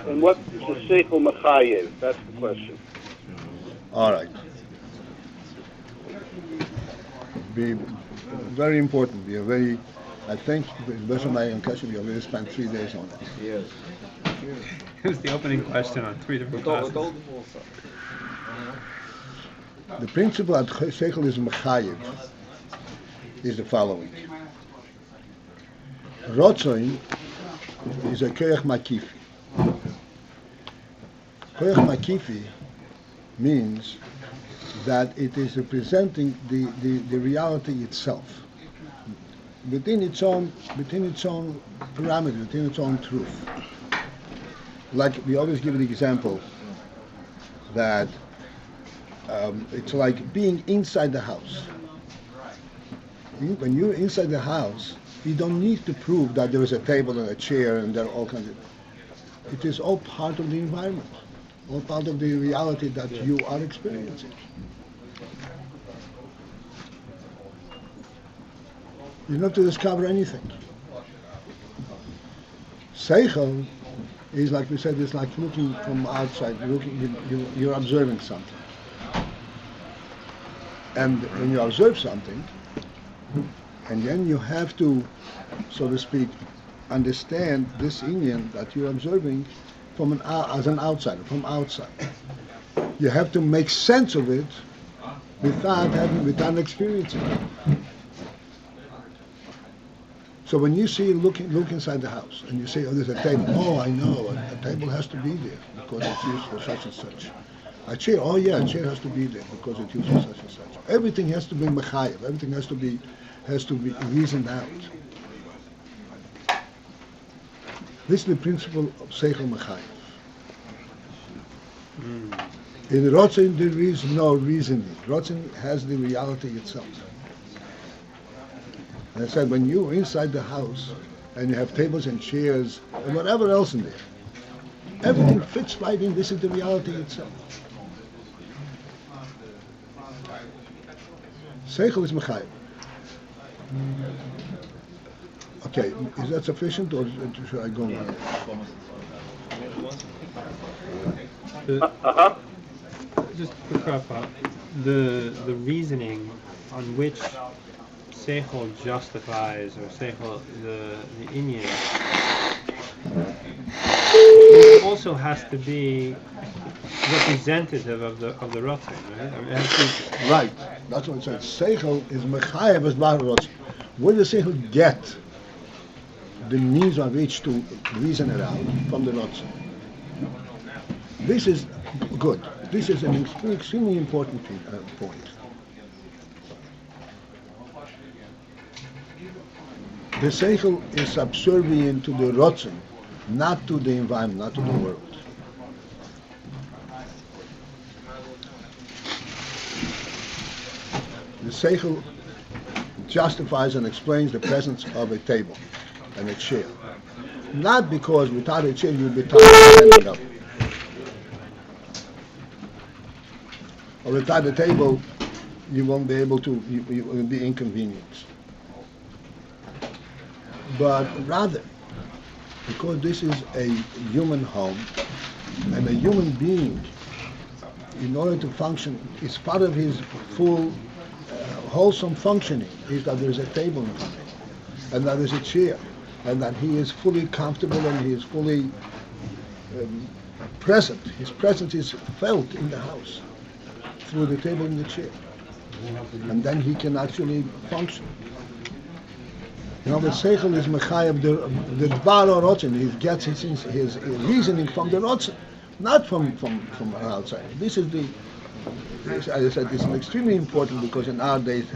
And what is the sechel mechayev? That's the question. All right. Be very important. We are very. I think, based on my impression, we already spent 3 days on it. Yes. It was the opening question on 3 different classes. The principle at sechel is mechayev is the following. Ratzon is a koyach makifi. Koyach makifi means that it is representing the reality itself within its own parameter, within its own truth. Like we always give the example that it's like being inside the house. When you're inside the house, you don't need to prove that there is a table and a chair and there are all kinds of... It is all part of the environment, all part of the reality that you are experiencing. You don't have to discover anything. Sechel is, like we said, it's like looking from outside, you're observing something. And when you observe something, and then you have to, so to speak, understand this Indian that you're observing as an outsider, from outside. You have to make sense of it without experiencing it. So when you see, look inside the house, and you say, oh, there's a table. Oh, I know, a table has to be there because it's used for such and such. A chair, oh yeah, a chair has to be there because it's used for such and such. Everything has to be mechayev. Everything has to be reasoned out. This is the principle of sechel mechayev. In ratzon there is no reasoning. Ratzon has the reality itself. And I said, when you're inside the house and you have tables and chairs and whatever else in there, everything fits right in. This is the reality itself. Sechel is mechayev. Okay, is that sufficient or should I go on? Just to clarify, the reasoning on which sechel justifies or sechel the Ayin also has to be representative of the ratzon, right? I mean, it has to Right, that's what it says. Sechel is mechayev as bar ratzon. Where does sechel get the means of which to reason it out from the ratzon? This is good. This is an extremely important point. The sechel is subservient to the ratzon, not to the environment, not to the world. The sechel justifies and explains the presence of a table and a chair. Not because without a chair you'll be tired standing up. Or without a table you won't be able to, you will be inconvenienced. But rather, because this is a human home and a human being, in order to function, it's part of his full wholesome functioning is that there's a table in front of him and that there's a chair and that he is fully comfortable and he is fully present. His presence is felt in the house through the table and the chair, and then he can actually function. You know, the sechel is mechayev the dvar ratzon. He gets his reasoning from the ratzon, not from outside. This is as I said, it's extremely important because in our days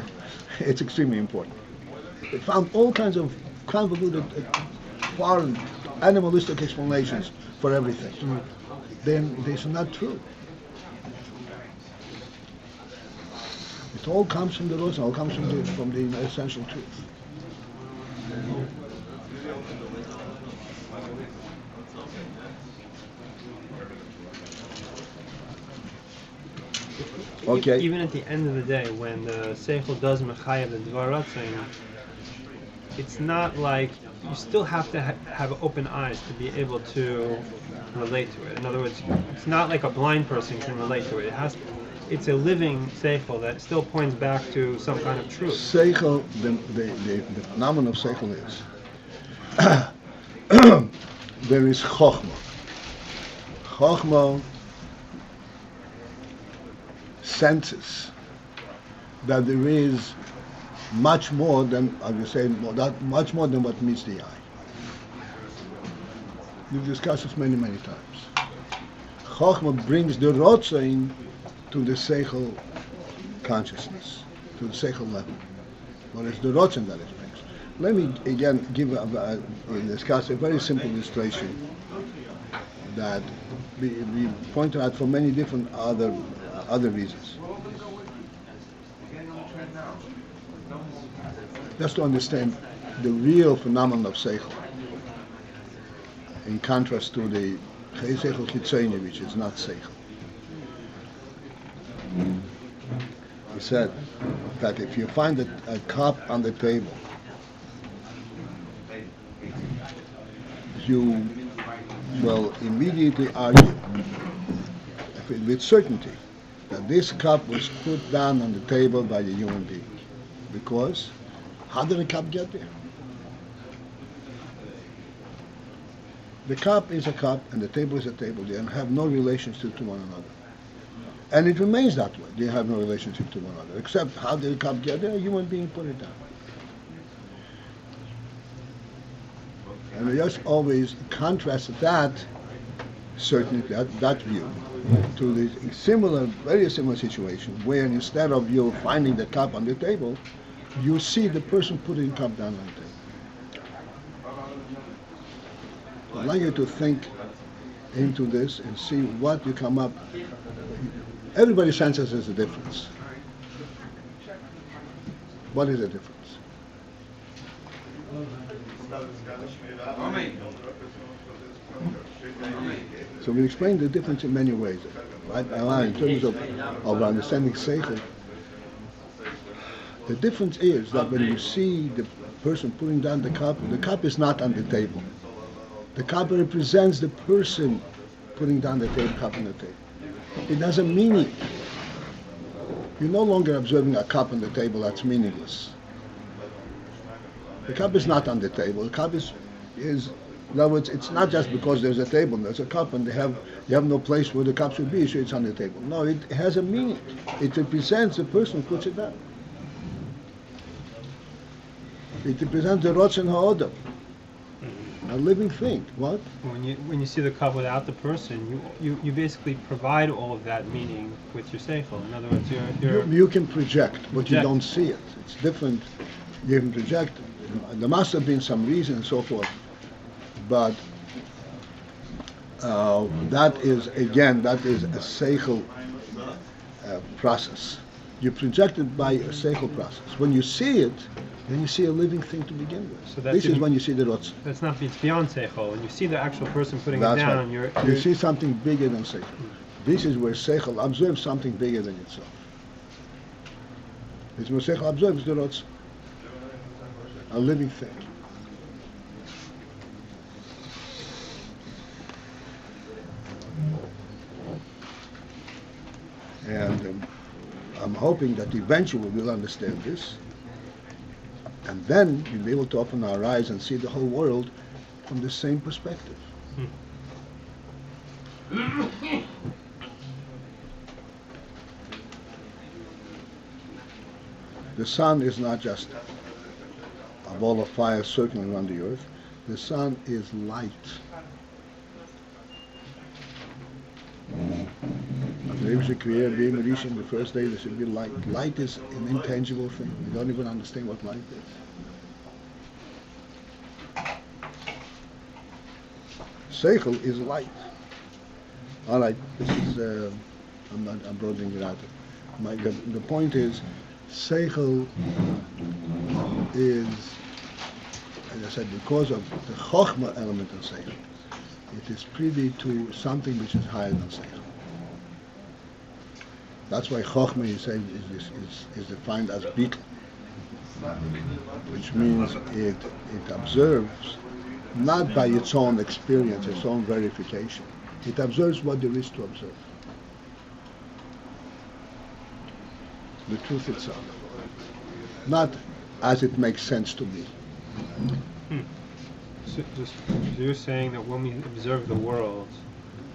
it's extremely important. They found all kinds of convoluted, foreign, animalistic explanations for everything. Then these are not true. It all comes from the roots, all comes from the essential truth. Okay. Even at the end of the day, when the sechel does mechayev the dvar ratzon, it's not like you still have to have open eyes to be able to relate to it. In other words, it's not like a blind person can relate to it. It's a living sechel that still points back to some kind of truth. Sechel, the phenomenon of sechel is there is Chochmah. Chochmah senses that there is much more than, I would say, much more than what meets the eye. We've discussed this many, many times. Chochmah brings the ratzon to the sechel consciousness, to the sechel level. But it's the ratzon that it brings. Let me again discuss a very simple illustration that we pointed out for many different other reasons. Just to understand the real phenomenon of sechel, in contrast to the sechel chitzoni, which is not sechel. He said that if you find a cup on the table, you will immediately argue with certainty that this cup was put down on the table by a human being. Because how did the cup get there? The cup is a cup and the table is a table. They have no relationship to one another. And it remains that way. They have no relationship to one another. Except how did the cup get there? A human being put it down. And we just always contrast that certainty, that view, to the very similar situation where instead of you finding the cup on the table, you see the person putting the cup down on the table. I'd like you to think into this and see what you come up. Everybody senses there's a difference. What is the difference? So we explain the difference in many ways, right? In terms of understanding sechel, the difference is that when you see the person putting down the cup is not on the table. The cup represents the person putting down the cup on the table. It has a meaning. You're no longer observing a cup on the table that's meaningless. The cup is not on the table. The cup is in other words, it's not just because there's a table and there's a cup and you have no place where the cup should be, so it's on the table. No, it has a meaning. It represents the person who puts it down. It represents the ratzon ha'odam, a living thing. What? When you see the cup without the person, you basically provide all of that meaning with your sechel. In other words, you can project, but you don't see it. It's different. You can project. There must have been some reason and so forth, but that is a sechel process. You project it by a sechel process. When you see it, then you see a living thing to begin with. So this is when you see the ratzon. That's not, it's beyond sechel. When you see the actual person putting it down, right. You see something bigger than sechel. This is where sechel observes something bigger than itself. It's where sechel observes the ratzon, a living thing. And I'm hoping that eventually we'll understand this, and then we'll be able to open our eyes and see the whole world from the same perspective. The sun is not just a ball of fire circling around the earth. The sun is light. The first day there should be light. Light is an intangible thing. We don't even understand what light is. Sechel is light. All right, this is. I'm broadening it out. The point is, sechel is, as I said, because of the Chochmah element of sechel, it is privy to something which is higher than sechel. That's why Chochmah is defined as bittul, which means it observes not by its own experience, its own verification, It observes what there is to observe. The truth itself. Not as it makes sense to me. So you're saying that when we observe the world,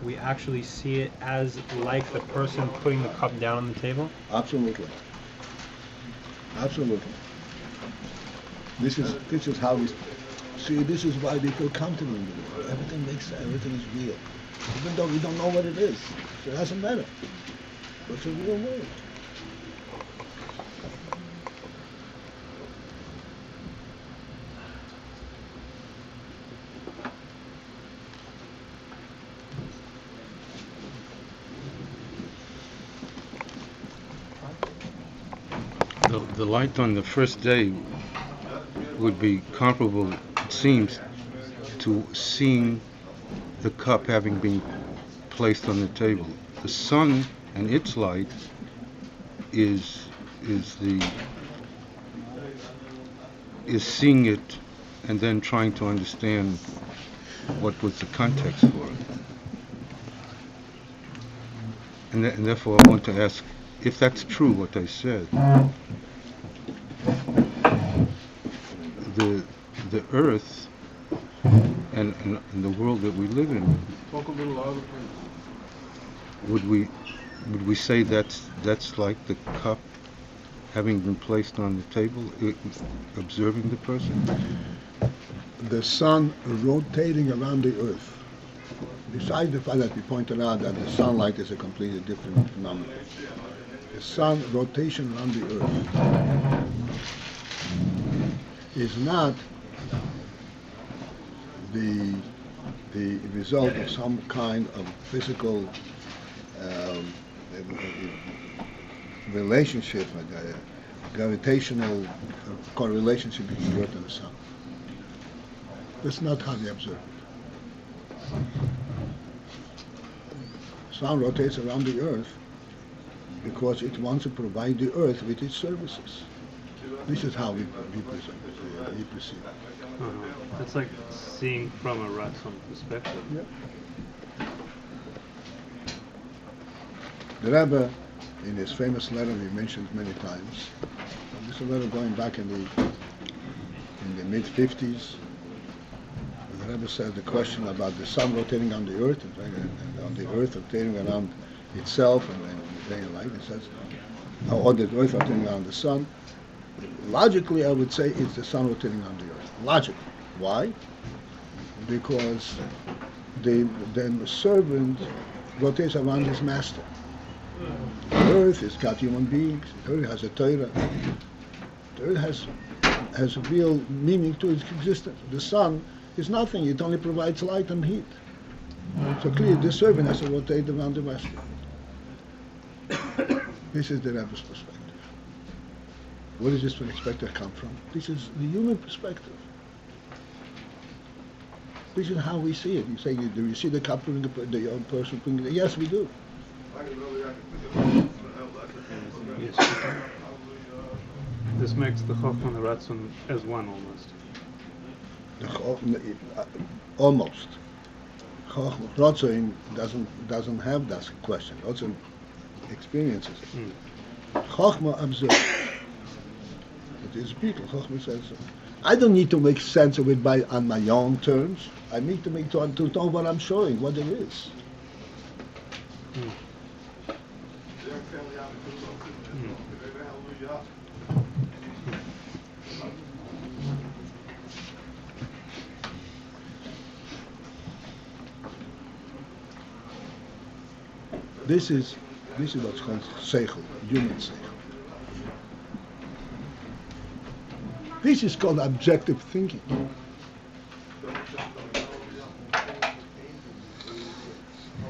we actually see it as like the person putting the cup down on the table? Absolutely. Absolutely. This is how we see. This is why we feel comfortable in the world. Everything makes sense. Everything is real, even though we don't know what it is. So it doesn't matter. It's a real world. The light on the first day would be comparable, it seems, to seeing the cup having been placed on the table. The sun and its light is seeing it and then trying to understand what was the context for it. And therefore I want to ask, if that's true what I said, the earth and the world that we live in, would we say that's like the cup having been placed on the table, observing the person? The sun rotating around the earth. Besides the fact that we pointed out that the sunlight is a completely different phenomenon, the sun rotation around the earth is not the result of some kind of physical relationship, like a gravitational correlationship between the earth and the sun. That's not how they observe it. Sun rotates around the earth because it wants to provide the earth with its services. This is how we perceive it. It's like seeing from a ratzon perspective. Yeah. The Rebbe, in his famous letter he mentioned many times, this is a letter going back in the mid-50s, the Rebbe said the question about the sun rotating on the earth and on the earth rotating around itself and day and light. It says, or the earth rotating around the sun. Logically, I would say it's the sun rotating on the earth. Logically. Why? Because the servant rotates around his master. The earth has got human beings. The earth has a Torah. The earth has a real meaning to its existence. The sun is nothing. It only provides light and heat. So clearly, the servant has to rotate around the master. This is the Rebbe's perspective. Where does this perspective come from? This is the human perspective. This is how we see it. You say, do you see the cup bringing the young person bringing? Yes, we do. Yes. This makes the Chochmah and the ratzon as one almost. Almost. Ratzon doesn't have that question. Ratzon experiences it. Chochmah observes. It is people. Chochmah says, I don't need to make sense of it on my own terms. I need to know what I'm showing, what it is. This is what's called sechel, human sechel. This is called objective thinking.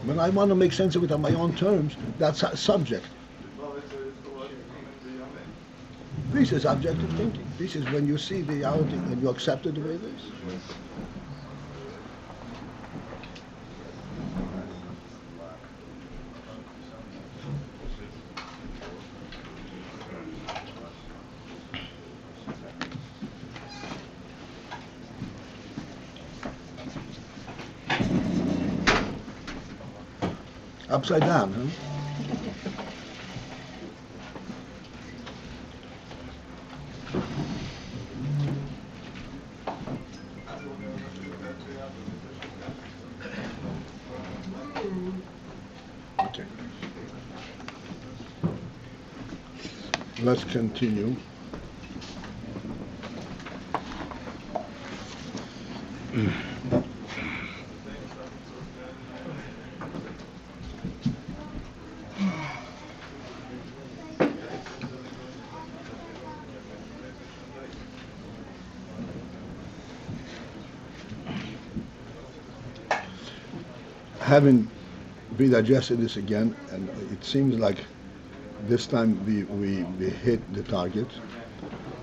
When I want to make sense of it on my own terms, that's subject. This is objective thinking. This is when you see reality and you accept it the way it is. Upside down, huh? Okay. Let's continue. Having redigested this again, and it seems like this time we hit the target.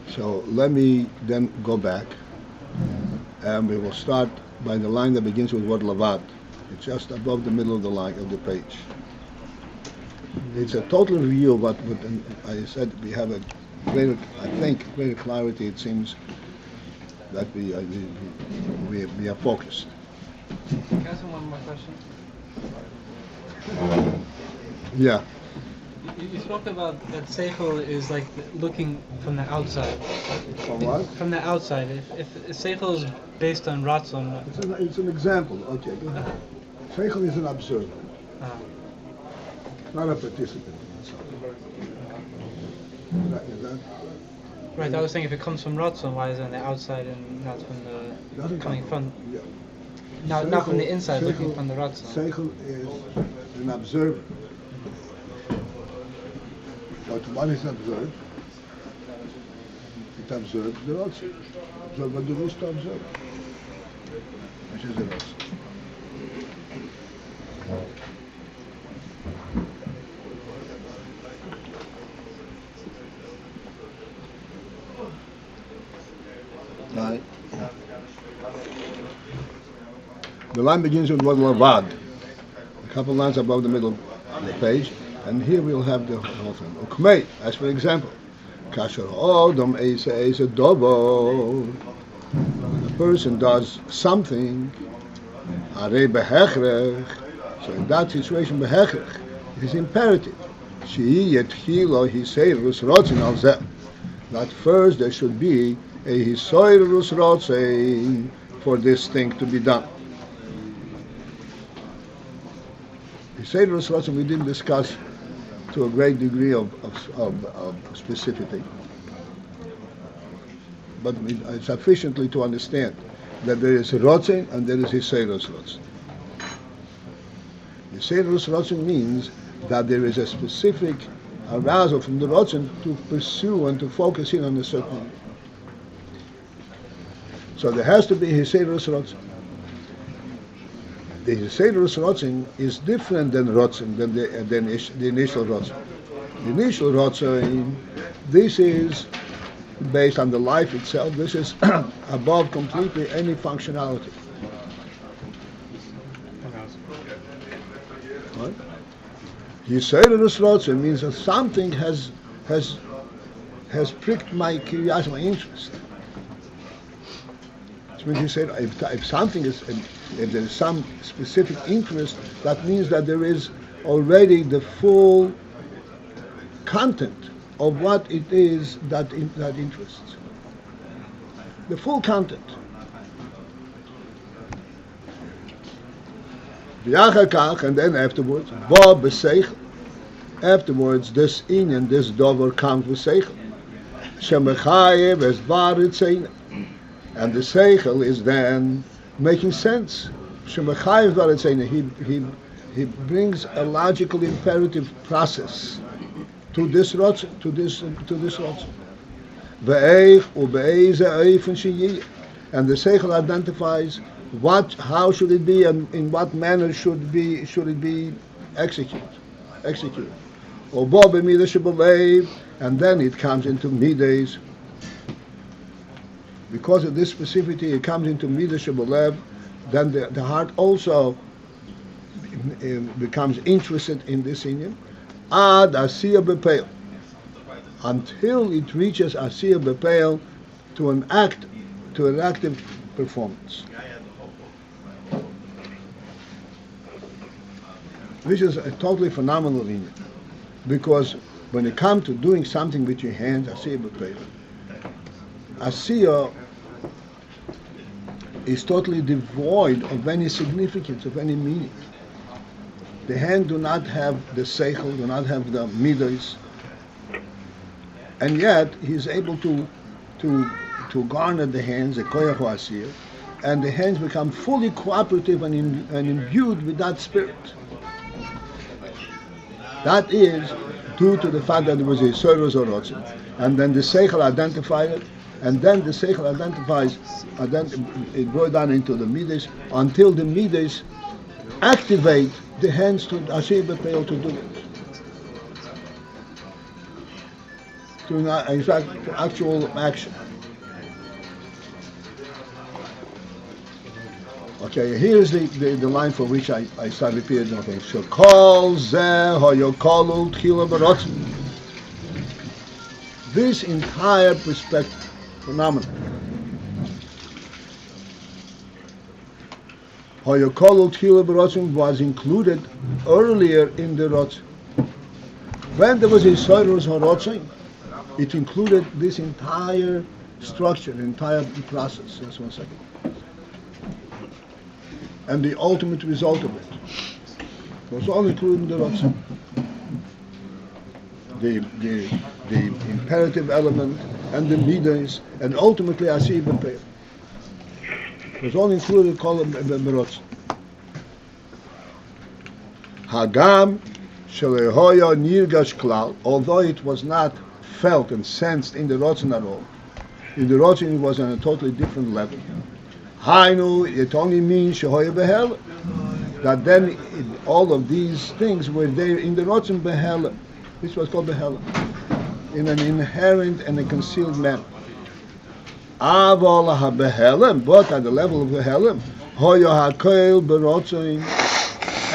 So let me then go back, and we will start by the line that begins with word levad. It's just above the middle of the line of the page. It's a total review of what I said. We have a greater, I think, greater clarity. It seems that we are focused. Can I ask one more question? Yeah. You spoke about that sechel is like looking from the outside. From what? From the outside. If sechel is based on ratzon. It's an example. Okay, go ahead. Sechel is an observer, not a participant. Is that? Right. I was saying if it comes from ratzon, why is it on the outside and not from the coming from? Yeah. Not from the inside, Sechel, looking from the ratzon. Sechel is an observer. But what is observed? It observes the ratzon. Observe what there is to observe. Which is the ratzon. Right. The line begins with word levad, a couple lines above the middle of the page, and here we'll have the whole thing. Chochmah, as for example, kasher odom eisa dovo. When a person does something, arei behechrech. So in that situation, behechrech is imperative. Shehi yetchilo hiseirus rotzin al zeh. That first there should be a hiseirus rotzin for this thing to be done. Hiseirus rotzin we didn't discuss to a great degree of specificity, but sufficiently to understand that there is ratzon and there is hiseirus rotzin. Hiseirus rotzin means that there is a specific arousal from the ratzon to pursue and to focus in on a certain thing. So there has to be hiseirus rotzin. The hiseirus rotzin is different than ratzon, than the initial ratzon. The initial ratzon, this is based on the life itself. This is above completely any functionality. Right? Hiseirus rotzin means that something has pricked my curiosity, my interest. It means you said if something is, if there is some specific interest, that means that there is already the full content of what it is that interests. The full content. And then afterwards, afterwards, this inyan, this dover comes with sechel. Shemechayev es varitzein. And the sechel is then making sense. Shemechayev varitzein. He brings a logical imperative process to this ratzon, to this ratzon. Ve'eich u'be'eze eifen sheyiyeh. And the sechel identifies how should it be, and in what manner should it be executed. And then it comes into midas. Because of this specificity, it comes into midas shebalev. Then the heart also becomes interested in this inyan. Ad asiyah bepeil, until it reaches asiyah bepeil, to an active performance. This is a totally phenomenal inyan. Because when it comes to doing something with your hands, Asiya is totally devoid of any significance, of any meaning. The hand do not have the sechel, do not have the midas, and yet he is able to garner the hands, the koyach Asiya, and the hands become fully cooperative and imbued with that spirit. That is due to the fact that there was a Soros or ratzon, and then the sechel identified it, and then the sechel identifies, it brought down into the midas until the midas activate the hands to Asher B'Peil to do it. In fact, to actual action. Okay, here's the line for which I start repeating. Okay, so kol zeh hayokolu tchila b'ratzon. This entire perspective, phenomenon, hayokolu tchila b'ratzon was included earlier in the ratzon. When there was a soros haratzon, it included this entire structure, the entire process. Just 1 second. And the ultimate result of it was all included in the ratzon. The imperative element and the midas, and ultimately Asher B'Peil. It was all included in the ratzon. Hagam shelehoya nirgash klal, although it was not felt and sensed in the ratzon at all. In the ratzon it was on a totally different level. Hainu, it only means shehoya behel, that then all of these things were there in the ratzon behel. This was called behel, in an inherent and a concealed manner. Aval ha-behelim, but at the level of behelim, hoya ha-koel b'ratzon,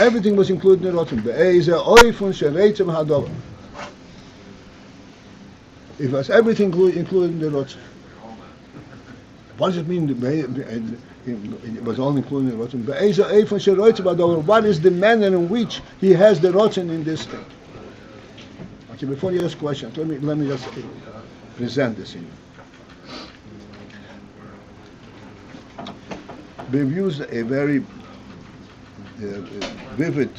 everything was included in the ratzon. Be'ez oifun shereitzim hadover. It was everything included in the ratzon. What does it mean? It was all included in the ratzon. What is the manner in which he has the ratzon in this thing? Okay, before you ask questions, let me just present this in you. We've used a very vivid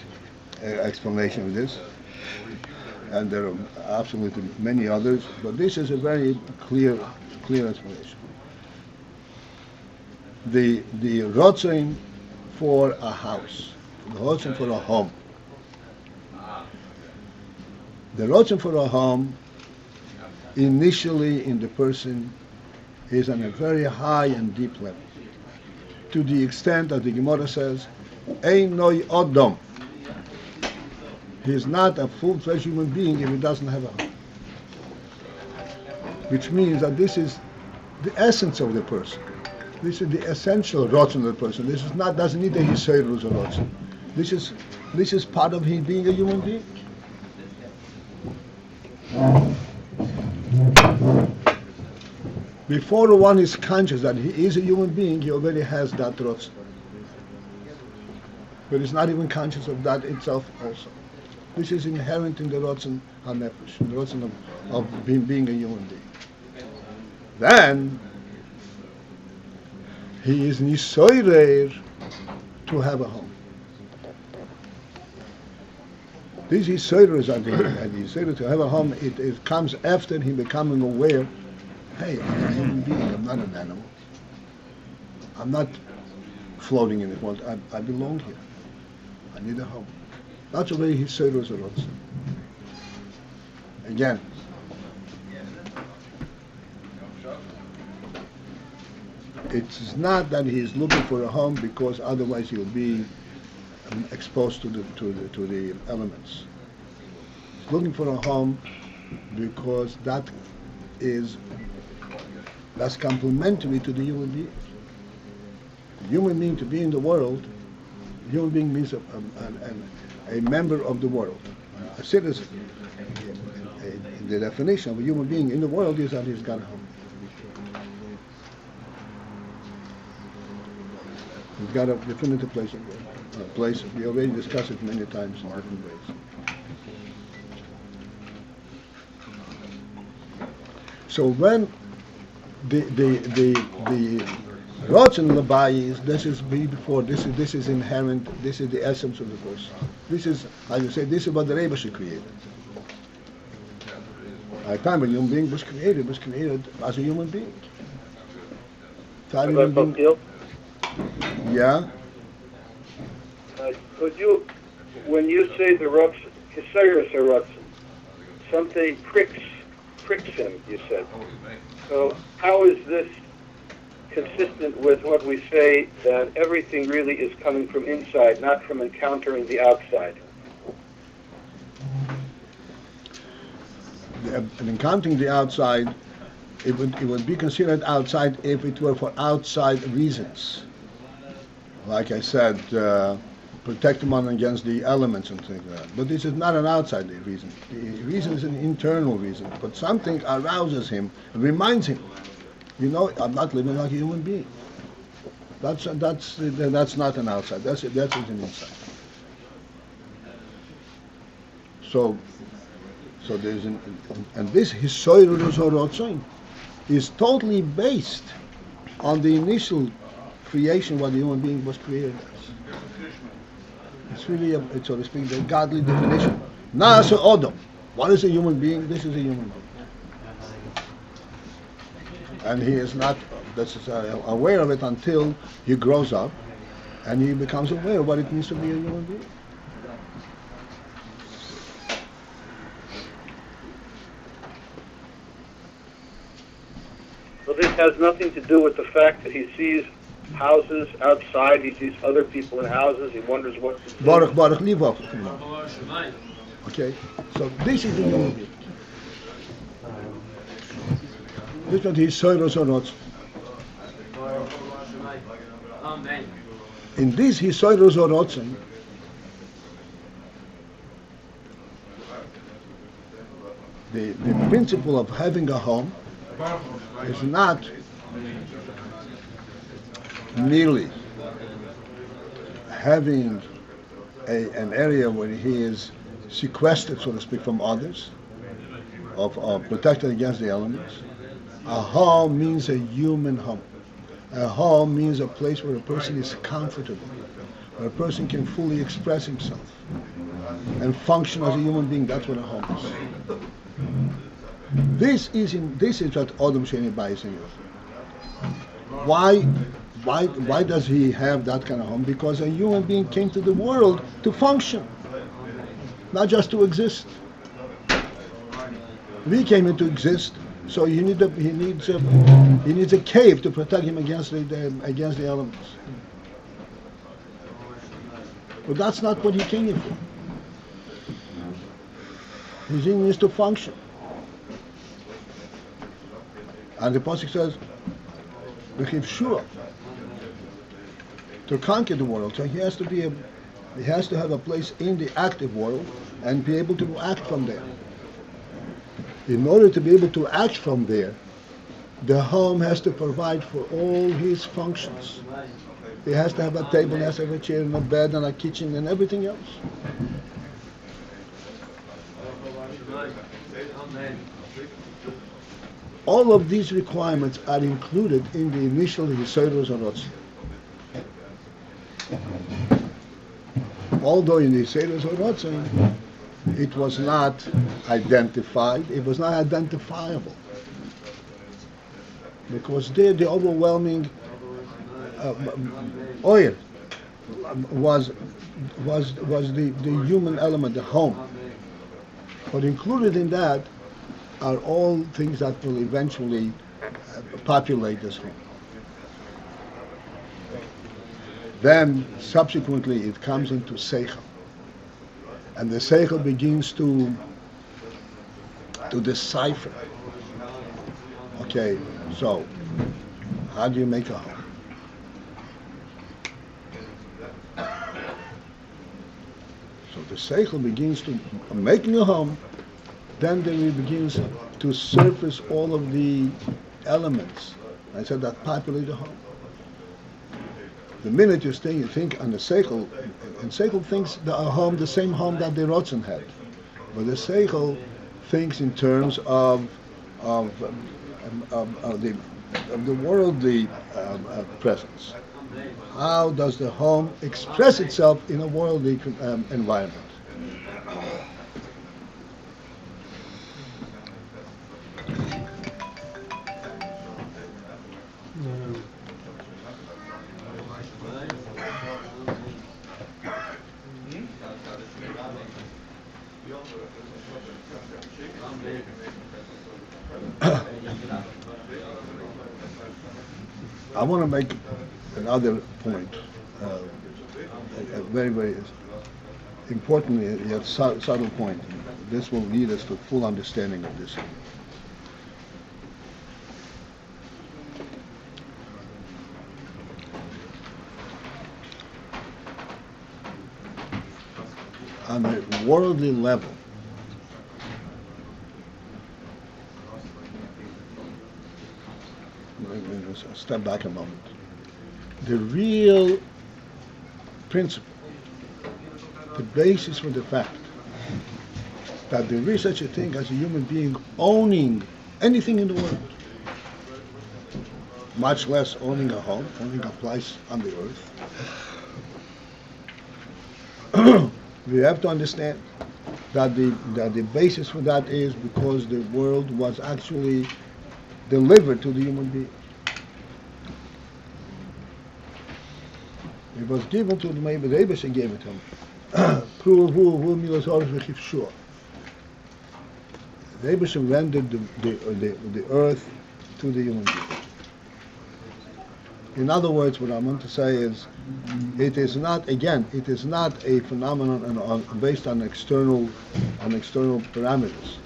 explanation of this, and there are absolutely many others, but this is a very clear explanation. The ratzon for a house, the ratzon for a home. The ratzon for a home, initially in the person, is on a very high and deep level, to the extent that the Gemara says, "Ein noi odom." He is not a full-fledged human being if he doesn't have a home. Which means that this is the essence of the person. This is the essential ratzon of the person. This is not, doesn't need a hiserus or ratzon. This is part of him being a human being. Before one is conscious that he is a human being, he already has that ratzon. But he's not even conscious of that itself also. This is inherent in the ratzon hanefesh, the ratzon of being a human being. Then he is nisoirer to have a home. These nisoirers are the nisoirer to have a home. It comes after him becoming aware. Hey, I'm a human being. I'm not an animal. I'm not floating in the world. I belong here. I need a home. That's the way his nisoirers are also. Again. It's not that he is looking for a home because otherwise he'll be exposed to the elements. He's looking for a home because that's complementary to the human being. The human being to be in the world, the human being means a member of the world, a citizen. The definition of a human being in the world is that he's got a home. We've got a definitive place. We already discussed it many times in different ways. So when the ratzon levad is, this is before, this is inherent, this is the essence of the person. This is, as you say, this is what the Rebbe created. At the time when a human being was created as a human being. About Paltiel? Yeah. Could you, when you say the ratzon, Kisayras ratzon, something pricks him, you said. So how is this consistent with what we say that everything really is coming from inside, not from encountering the outside? And encountering the outside, it would be considered outside if it were for outside reasons. Like I said, protect one against the elements and things like that. But this is not an outside reason. The reason is an internal reason. But something arouses him, reminds him, I'm not living like a human being. That's not an outside. That's an inside. So there's and this ratzon is totally based on the initial creation, what the human being was created as. It's really, so to speak, the godly definition. Na'asa Odom. What is a human being? This is a human being. And he is not aware of it until he grows up and he becomes aware of what it means to be a human being. So this has nothing to do with the fact that he sees houses outside, he sees other people in houses, he wonders what to do. Baruch Livov. Okay, so this is the human being. This one is Soiros or not. In this he Soiros or Rotzen, the principle of having a home is not merely having an area where he is sequestered, so to speak, from others, of protected against the elements. A home means a human home. A home means a place where a person is comfortable, where a person can fully express himself and function as a human being. That's what a home is. This is what Adam Sheni Beis is. Why does he have that kind of home? Because a human being came to the world to function, not just to exist. We came into exist, so he needs a cave to protect him against the elements. But that's not what he came here for. His aim is to function. And the Pasuk says, sure, to conquer the world. So he has to have a place in the active world and be able to act from there. In order to be able to act from there, the home has to provide for all his functions. He has to have a table, has to have a chair and a bed and a kitchen and everything else. All of these requirements are included in the initial Yisayros Ratzon. Although in the Yisayros Ratzon it was not identified, it was not identifiable. Because there the overwhelming oil was the human element, the home. But included in that are all things that will eventually populate this home. Then subsequently it comes into sechel. And the sechel begins to decipher. Okay, so how do you make a home? So the sechel begins to making a home. Then it begins to surface all of the elements, I said, that populate the home. The minute you think on the sechel, and sechel thinks the same home that the ratzon had, but the sechel thinks in terms of the worldly presence. How does the home express itself in a worldly environment? I want to make another point, a very, very important yet subtle point. This will lead us to full understanding of this. On a worldly level, step back a moment. The real principle, the basis for the fact that there is such a thing as a human being owning anything in the world, much less owning a home, owning a place on the earth, we have to understand that the basis for that is because the world was actually delivered to the human being. It was given to the Beis and gave it to him. The Beis rendered the earth to the human being. In other words, what I want to say is, it is not a phenomenon based on external parameters.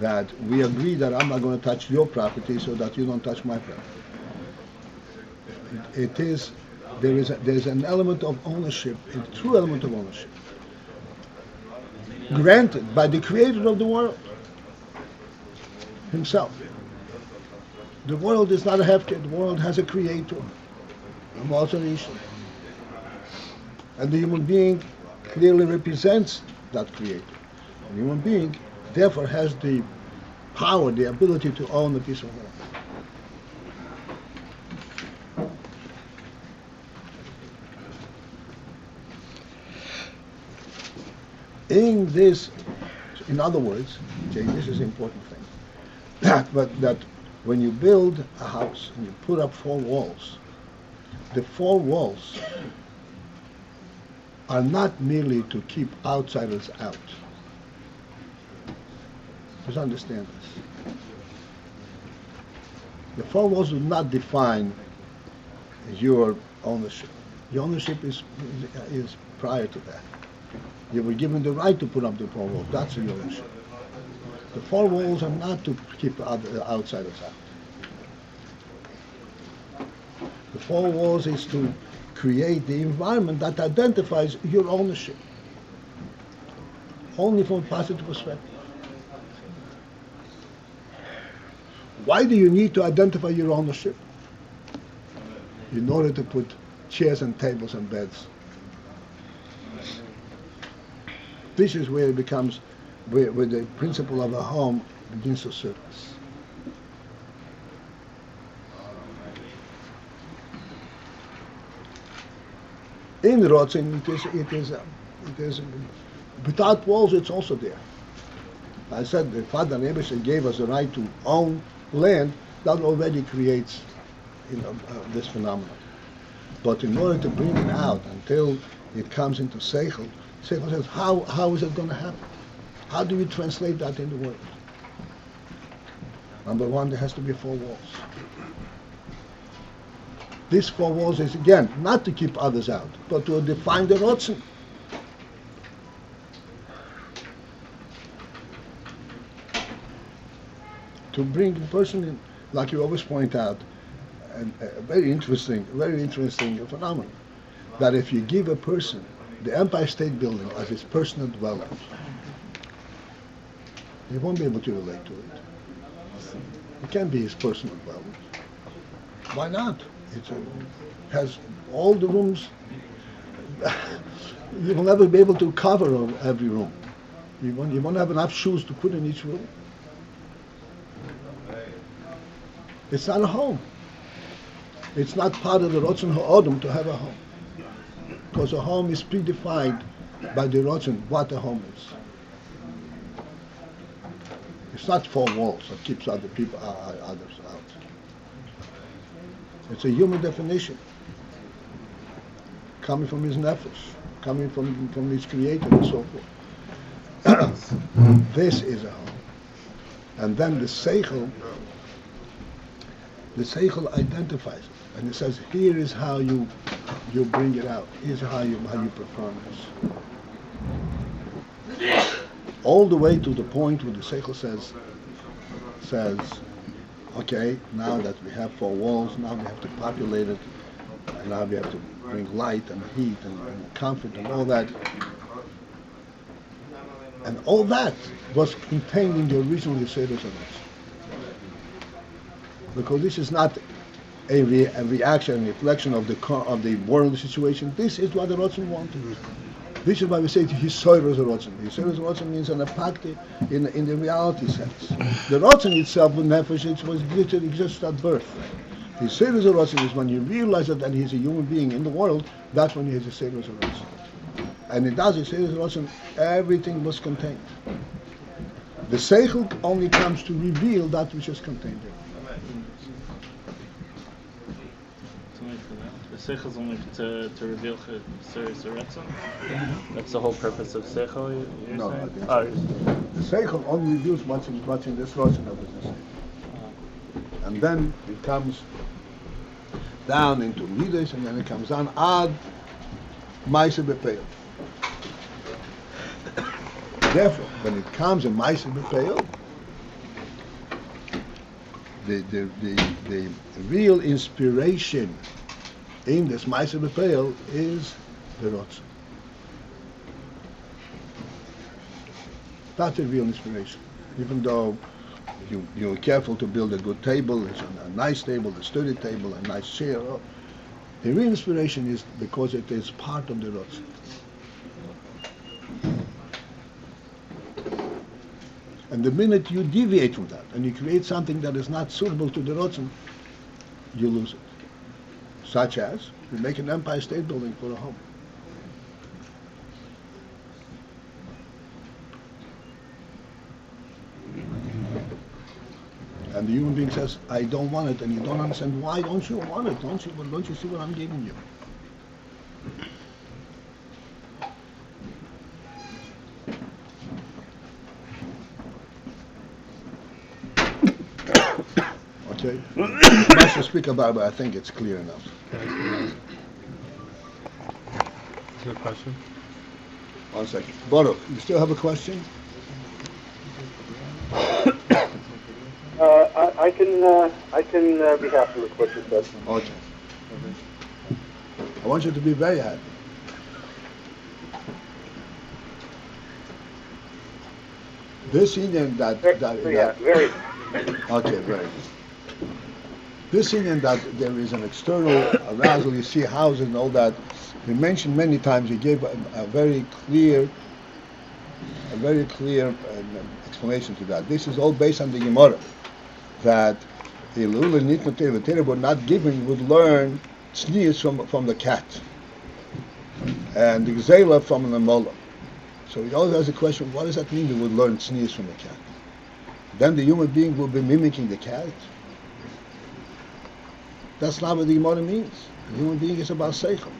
That we agree that I'm not going to touch your property so that you don't touch my property. There's an element of ownership, a true element of ownership, granted by the creator of the world himself. The world is not a hefker, the world has a creator, a Nissan. And the human being clearly represents that creator. The human being therefore has the power, the ability to own a piece of land. In other words, this is an important thing, that when you build a house and you put up 4 walls, the 4 walls are not merely to keep outsiders out. Just understand this. The 4 walls do not define your ownership. Your ownership is prior to that. You were given the right to put up the 4 walls. That's your ownership. The 4 walls are not to keep outsiders out. The 4 walls is to create the environment that identifies your ownership. Only from a positive perspective. Why do you need to identify your ownership? In order to put chairs and tables and beds. This is where it becomes, where the principle of a home begins to surface. In ratzon, it is without walls. It's also there. I said the Father Beis gave us the right to own land. That already creates, this phenomenon. But in order to bring it out until it comes into sechel says, how is it going to happen? How do you translate that in the world? Number one, there has to be 4 walls. These 4 walls is, again, not to keep others out, but to define the ratzon. To bring a person in, like you always point out, a very interesting phenomenon, that if you give a person the Empire State Building as his personal dwelling, he won't be able to relate to it. It can't be his personal dwelling. Why not? It has All the rooms, you will never be able to cover every room. You won't have enough shoes to put in each room. It's not a home. It's not part of the ratzon ha'adam to have a home. Because a home is predefined by the ratzon what a home is. It's not 4 walls that keeps other people, others out. It's a human definition, coming from his nefesh, coming from his creator and so forth. This is a home. And then the sechel identifies it. And it says, here is how you bring it out. Here's how you perform this. All the way to the point where the sechel says, okay, now that we have 4 walls, now we have to populate it, and now we have to bring light and heat and comfort and all that. And all that was contained in the original Yesodot HaRatzon. Because this is not a reaction, a reflection of the world situation. This is what the Ratzon wanted. This is why we say Yesodot HaRatzon. Yesodot HaRatzon means an apakti in the reality sense. The Ratzon itself, with nefesh, it was literally just at birth. Yesodot HaRatzon is when you realize that he's a human being in the world, that's when he has Yesodot HaRatzon. And it does Yesodot HaRatzon, everything was contained. The sechel only comes to reveal that which is contained there. The sechel is only to reveal serious ratzon. That's the whole purpose of sechel. You're No, saying? I think the sechel only reveals what's in this ratzon of the and then it comes down into midas, and then it comes down ad ma'aseh b'peil. Therefore, when it comes in ma'aseh b'peil, the real inspiration in this ma'aseh b'peil is the ratzon. That's the real inspiration. Even though you're careful to build a good table, it's a nice table, a sturdy table, a nice chair, the real inspiration is because it is part of the ratzon. And the minute you deviate from that and you create something that is not suitable to the ratzon, you lose it. Such as, we make an Empire State Building for a home. And the human being says, I don't want it, and you don't understand, why don't you want it? Don't you see what I'm giving you? Okay? I must speak about it, but I think it's clear enough. Is there a question? 1 second. Baruch, you still have a question? I can be happy with what you said. Okay. I want you to be very happy. This Indian Very. Okay, very good. This Indian that there is an external arousal, you see houses and all that, we mentioned many times, he gave a very clear explanation to that. This is all based on the Gemara, that the would not given would learn sneeze from the cat, and the gzela from the mola. So he always has a question, what does that mean, we would learn sneeze from the cat? Then the human being will be mimicking the cat? That's not what the Gemara means. The human being is about sechel.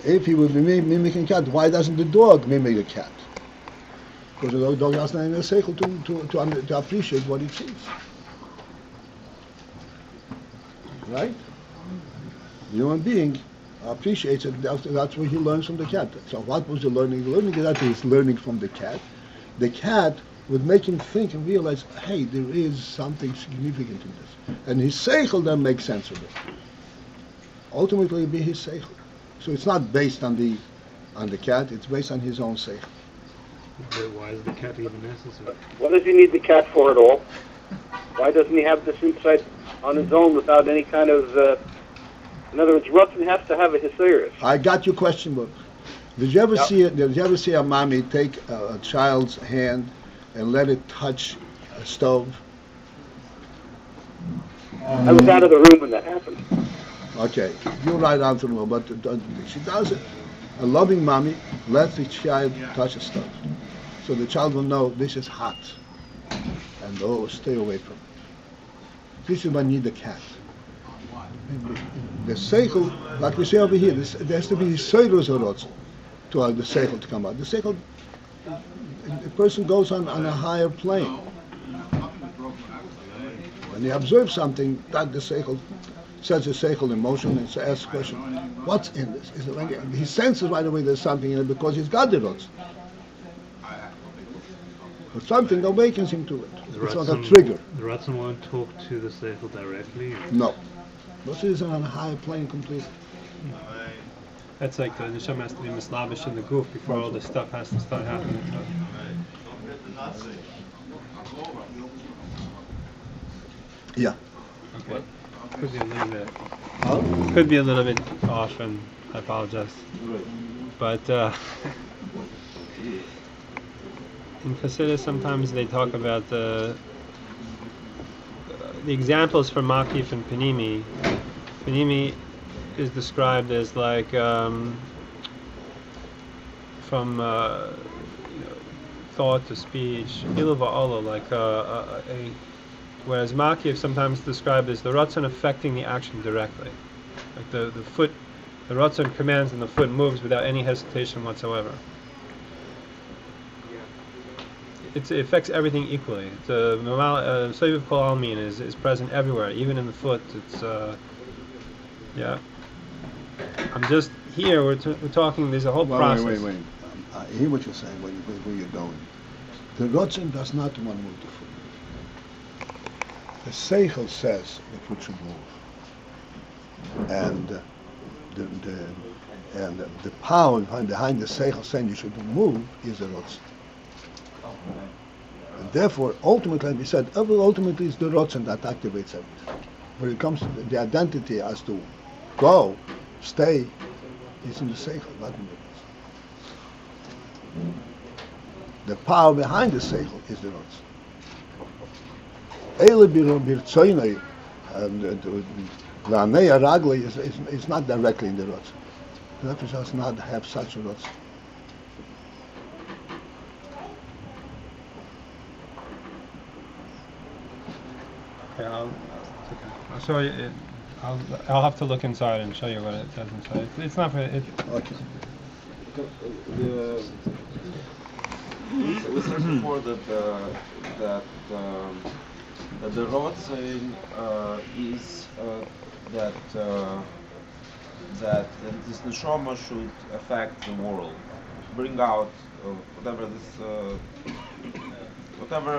If he would be mimicking cat, why doesn't the dog mimic a cat? Because the dog has not enough sechel to appreciate what it sees. Right? The human being appreciates it. That's what he learns from the cat. So what was the learning? The learning is that he's learning from the cat. The cat would make him think and realize, hey, there is something significant in this. And his sechel then makes sense of it. Ultimately, it'll be his sechel. So it's not based on the cat, it's based on his own sechel. Why is the cat even necessary? What does he need the cat for at all? Why doesn't he have this insight on his own without any kind of... in other words, ratzon has to have a hisayrus. I got your question, but did you ever see a mommy take a child's hand and let it touch a stove? I was out of the room when that happened. Okay, you're right out of the room, but she does it. A loving mommy lets the child touch a stove, so the child will know this is hot, and stay away from it. This is when you need the cat. The sechel, like we say over here, there has to be seiros ratzon to the sechel to come out. The sechel, the person goes on a higher plane. When he observes something, that the sechel sets the sechel in motion and asks the question, what's in this? He senses right away there's something in it because he's got the ratzon. But something awakens him to it. It's not a trigger. The ratzon won't talk to the sechel directly? No. This is on a higher plane completely. That's like the neshama has to be mislavish in the goof before all this stuff has to start happening. Yeah. Okay. Could be a little bit off, and I apologize. But in Chassidus, sometimes they talk about the examples for Makif and Panimi. Panimi is described as like from thought to speech, ilu va'olo, like whereas Makif sometimes described as the ratzon affecting the action directly. Like the foot, the ratzon commands and the foot moves without any hesitation whatsoever. It affects everything equally. It's Soviv Kol Almin is present everywhere, even in the foot. It's yeah. I'm just here. We're talking. There's a whole process. Wait. I hear what you're saying. Where you're going. The ratzon does not want to move the foot. The sechel says the foot should move, and the power behind the sechel saying you should move is the ratzon. And therefore, ultimately, we said, ultimately it's the ratzon that activates everything. When it comes to the identity as to go, stay, it's in the sechel, not in the ratzon. The power behind the sechel is the ratzon. Eile birtzoinei, l'anei ragli is not directly in the ratzon. The nefesh does not have such a ratzon. Okay, I'll show you. I'll have to look inside and show you what it says inside. It's not for it. Okay. We said before that the ratzon is that this neshama should affect the world, bring out whatever.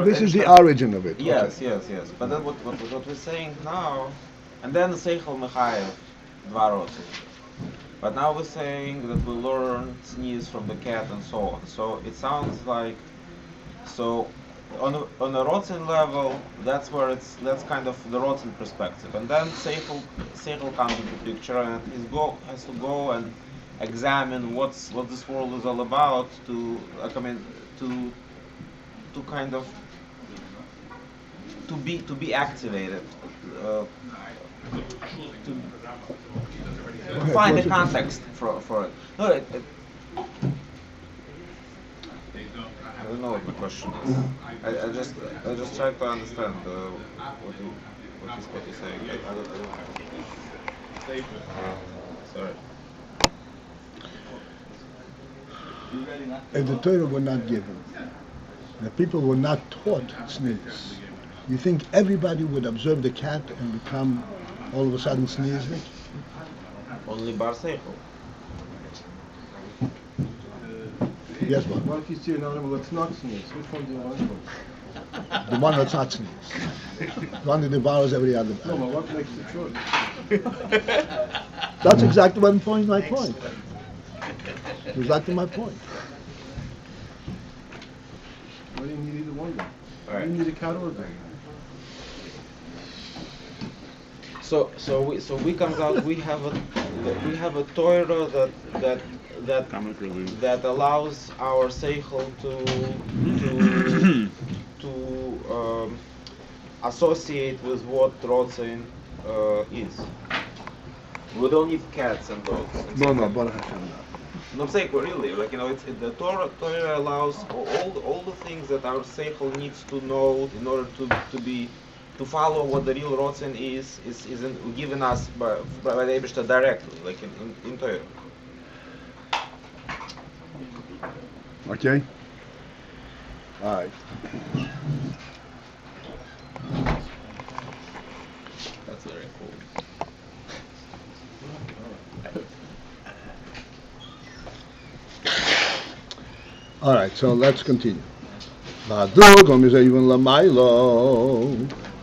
This is the origin of it. Yes, okay. yes. But then what we're saying now, and then the sechel mechayev dva ratzon. But now we're saying that we learn sneeze from the cat and so on. So it sounds like, so on a ratzon level, that's kind of the ratzon perspective. And then sechel comes into the picture, and has to go and examine what this world is all about to kind of to be activated, to find the context for it. No, I don't know what the question is. I just try to understand what you're saying. I don't sorry. If the Torah were not given, the people were not taught sneeze, you think everybody would observe the cat and become all of a sudden sneezing? Only bar sechel. Yes, Bob. What if you see an animal that's not sneeze? Which one do you want to? The one that's not sneeze. The one that devours every other No, animal. but what makes the choice? That's exactly my point. Exactly my point. Why do you need either one then? Right. You need a cat or a dog. So we comes out. We have a Torah that allows our sechel to associate with what ratzon is. We don't need cats and dogs. No, Baruch Hashem. No, I'm saying really, like, it's the Torah allows all the things that our seichel needs to know in order to follow what the real ratzon is given us by the Eibishter directly, like in Torah. Okay. All right. That's very cool. All right, so let's continue.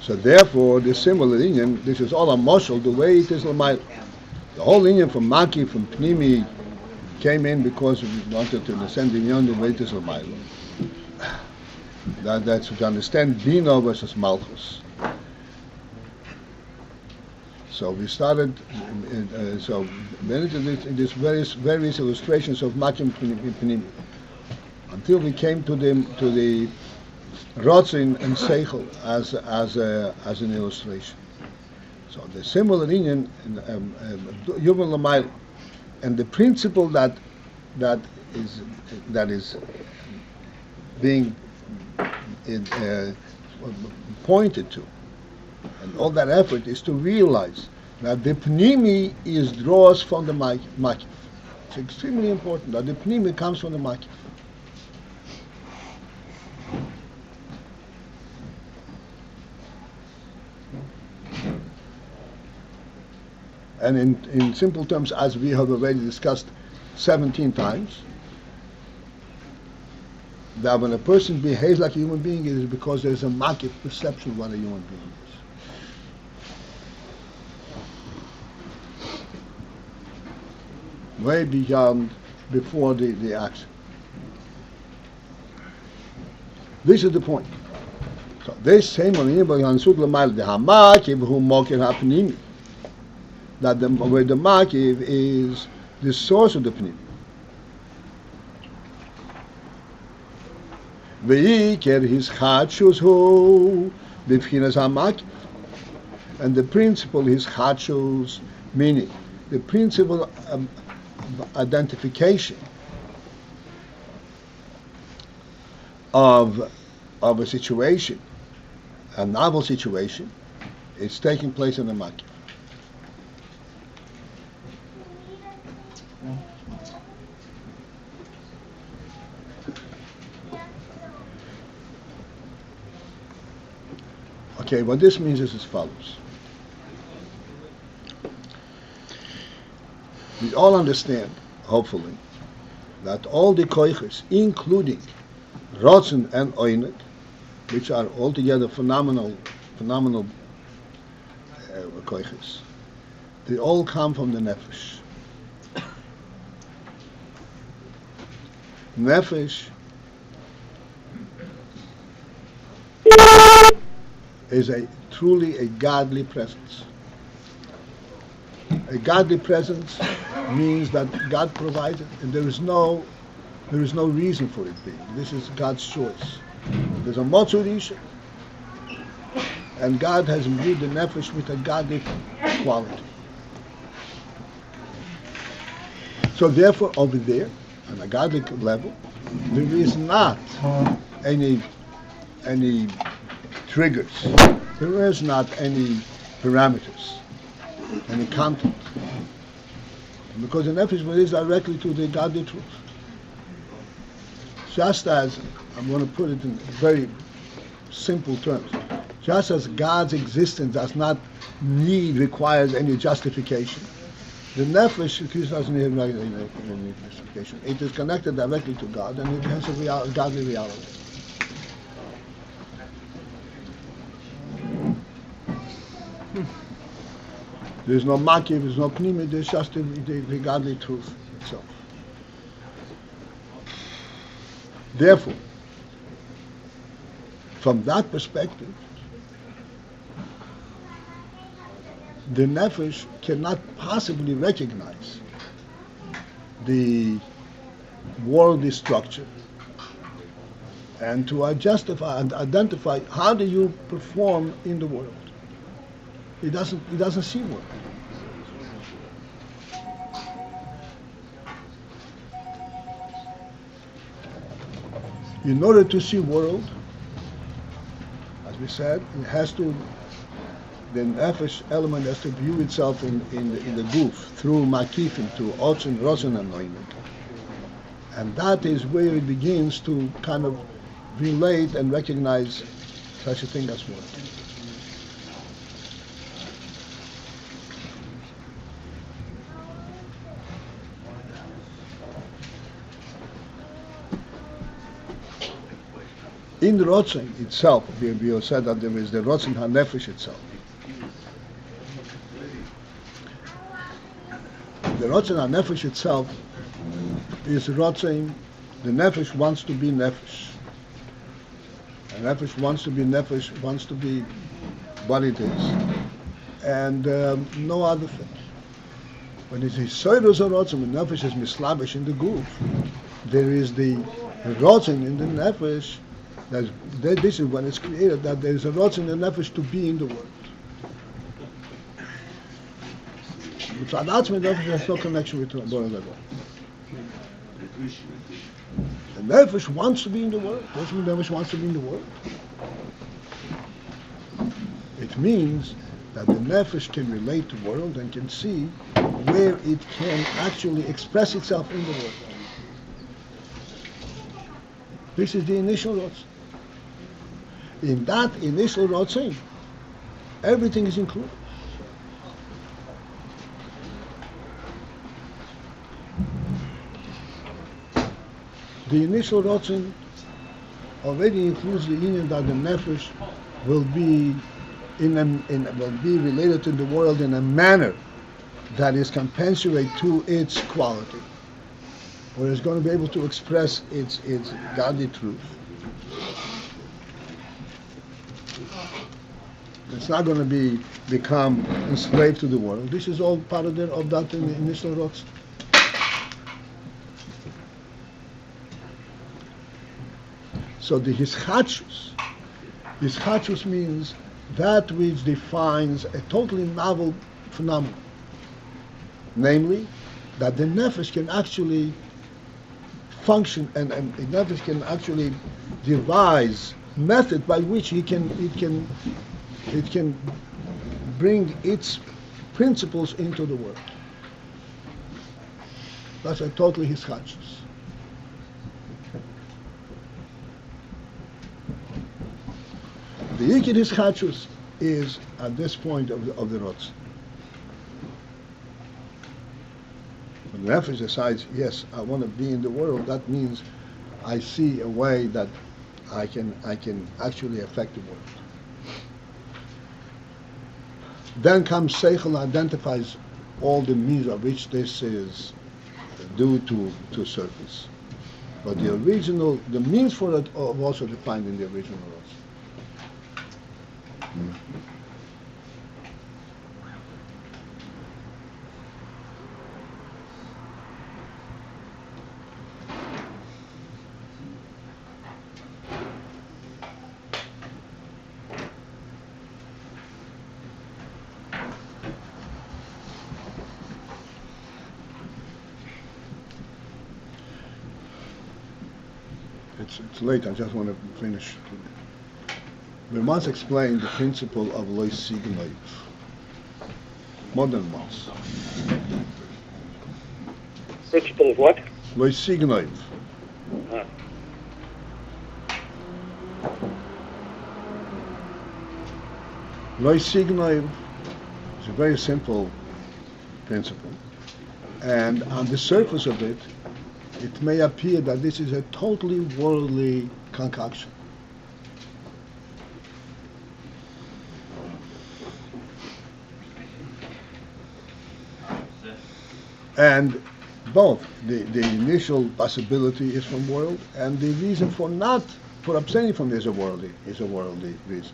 So therefore, the similar Inyan, this is all a mashal, the way it is Lamaila. The whole Inyan from Maki, from Pnimi, came in because we wanted to descend in the way it is Lamaila. That's to understand Bina versus Malchus. So we started, so then it is in these various illustrations of Maki and Pnimi. Until we came to the ratzon and sechel as an illustration. So the similar Inyan, Yuval Lamayla, and the principle that is being pointed to, and all that effort is to realize that the pnimi is draws from the makif. It's extremely important that the pnimi comes from the makif. And in simple terms, as we have already discussed 17 times, that when a person behaves like a human being, it is because there is a makif perception of what a human being is. Way beyond, before the action. This is the point. So this same that where the makif is the source of the pnim. V'yiker his chadshus hu b'fchinas hamakif, and the principle his chadshus, meaning the principle of identification of a situation, a novel situation, is taking place in the makif. Okay, what this means is as follows. We all understand, hopefully, that all the koiches, including ratzon and Ayin, which are altogether phenomenal koiches, they all come from the nefesh. Nefesh is truly a godly presence. A godly presence means that God provides it, and there is no reason for it being. This is God's choice. There's a motzurisha, and God has imbued the nefesh with a godly quality. So therefore, over there, on a godly level, there is not any triggers. There is not any parameters, any content. Because the nefesh relates directly to the godly truth. Just as, I'm going to put it in very simple terms, just as God's existence does not requires any justification, the nefesh doesn't need any justification. It is connected directly to God, and it has a godly reality. There's no makif, there's no pnimi, there's just the godly truth itself. Therefore, from that perspective, the nefesh cannot possibly recognize the worldly structure and to justify and identify how do you perform in the world. He doesn't see world. In order to see world, as we said, it has to, the nefesh element has to view itself in the goof through makifim, to ratzon anointment. And that is where it begins to kind of relate and recognize such a thing as world. In the ratzon itself, we said that there is the ratzon hanefesh itself. The ratzon hanefesh itself is ratzon. The nefesh wants to be nefesh. The nefesh wants to be nefesh, wants to be what it is, and no other thing. When it is soyrus or ratzon, the nefesh is mislavish in the goof. There is the ratzon in the nefesh. This is when it's created, that there is a ratzon in the nefesh to be in the world. But the nefesh has no connection with the world at all. The nefesh wants to be in the world. Doesn't mean the nefesh wants to be in the world. It means that the nefesh can relate to the world and can see where it can actually express itself in the world. This is the initial ratzon. In that initial ratzon, everything is included. The initial ratzon already includes the union that the nefesh will be will be related to the world in a manner that is commensurate to its quality, where it's going to be able to express its godly truth. It's not going to become enslaved to the world. This is all part of that initial ratzon. So the hischachus means that which defines a totally novel phenomenon, namely that the nefesh can actually function and the nefesh can actually devise method by which it can bring its principles into the world. That's a totally hischachus. The yikid hischachus is at this point of the ratzon. When the nefesh decides, yes, I want to be in the world, that means I see a way that I can actually affect the world. Then comes sechel, identifies all the means of which this is due to surface. But the means for it are also defined in the original ratzon. It's late, I just want to finish. We must explain the principle of lo signoiv. Modern ones. Principle of what? Lo signoiv. Lo signoiv is a very simple principle. And on the surface of it, it may appear that this is a totally worldly concoction. And both the initial possibility is from world, and the reason for abstaining from it is a worldly reason.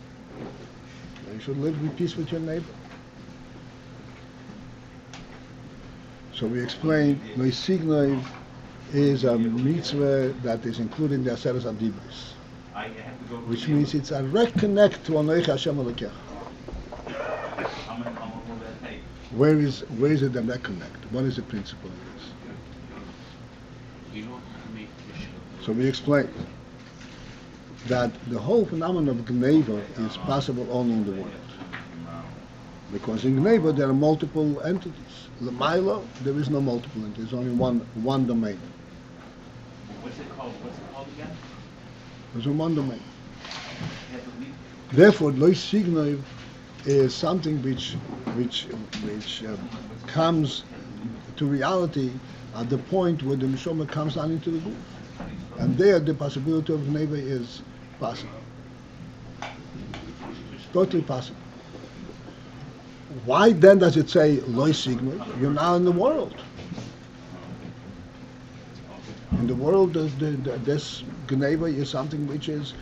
You should live in peace with your neighbor. So we explained, no signal is a mitzvah that is included in the Aseret AyinBase, which means it's a reconnect to Anoich Hashem Elokecha. Where is it the reconnect? What is the principle of this? So we explained that the whole phenomenon of Gneva is possible only in the world. Because in Gneva there are multiple entities. L'mayla, there is no multiple entities, there's only one domain. What's it called again? There's only one domain. Therefore, Lois Signoiv is something which comes to reality at the point where the Neshama comes down into the guf. And there the possibility of Gneva is possible. Totally possible. Why then does it say Lois Signoiv? You're now in the world. In the world, this Gneva is something which is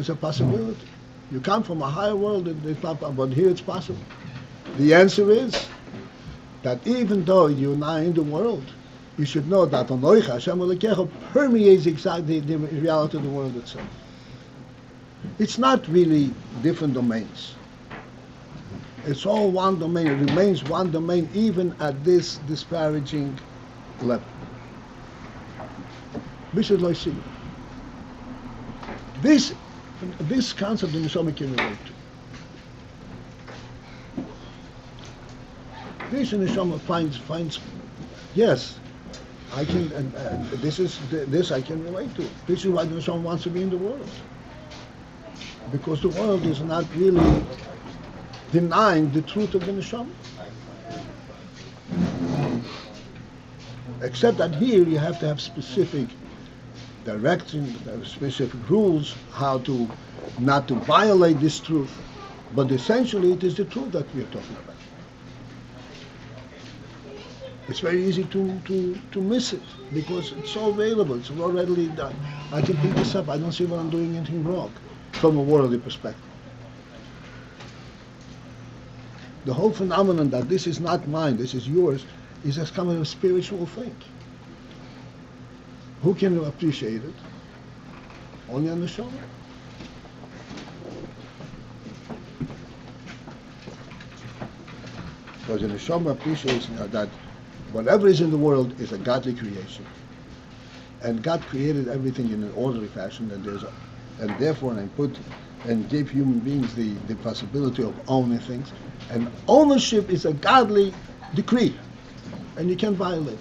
a possibility. You come from a higher world, it's not, but here it's possible. The answer is that even though you're now in the world, you should know that Anoich Hashem Elokecha permeates exactly the reality of the world itself. It's not really different domains. It's all one domain. It remains one domain even at this disparaging level. This is like see. This concept the Neshama can relate to. This the Neshama finds. Yes, I can. This I can relate to. This is why the Neshama wants to be in the world, because the world is not really denying the truth of the Neshama. Except that here you have to have specific direction, specific rules, how to not to violate this truth. But essentially it is the truth that we are talking about. It's very easy to miss it because it's so available, it's so readily done. I can pick this up, I don't see what I'm doing anything wrong from a worldly perspective. The whole phenomenon that this is not mine, this is yours, is a kind of a spiritual thing. Who can appreciate it? Only on the Neshama. Because the Neshama appreciates that whatever is in the world is a godly creation, and God created everything in an orderly fashion, and therefore and gave human beings the possibility of owning things, and ownership is a godly decree, and you can't violate it.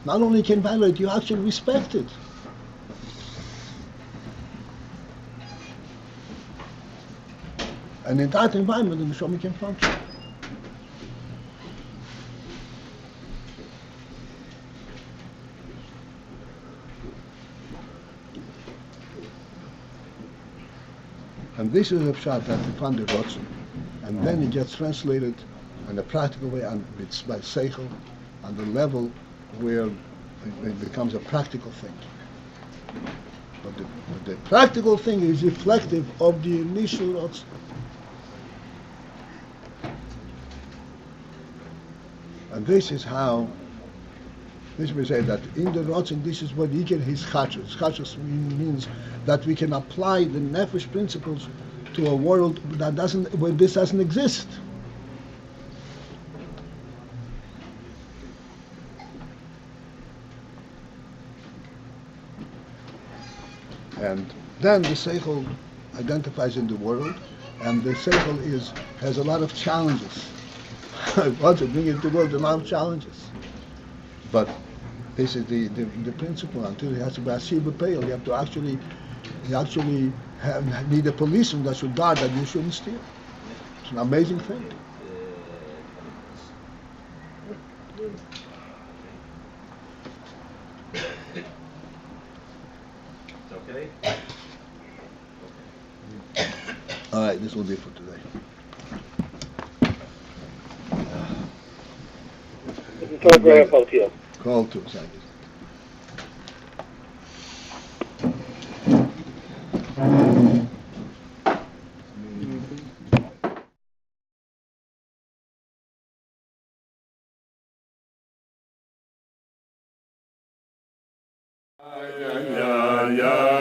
Not only can violate, you actually respect it. And in that environment, the Neshama can function. And this is a pshat that we find the ratzon, and then it gets translated in a practical way, and it's by sechel, on the level where it becomes a practical thing. But the practical thing is reflective of the initial ratzon. And this is how, this we say that in the ratzon, this is what he can his chachos. Chachos means that we can apply the nefesh principles to a world that where this doesn't exist. And then the sechel identifies in the world, and the sechel has a lot of challenges. Once you bring it to the world, a lot of challenges. But this is the principle. Until it has to be asir b'peil, you have to actually need a policeman that should guard that you shouldn't steal. It's an amazing thing. Okay. All right, this will be for today. Talk right Paltiel. Call to, thank you. Yeah.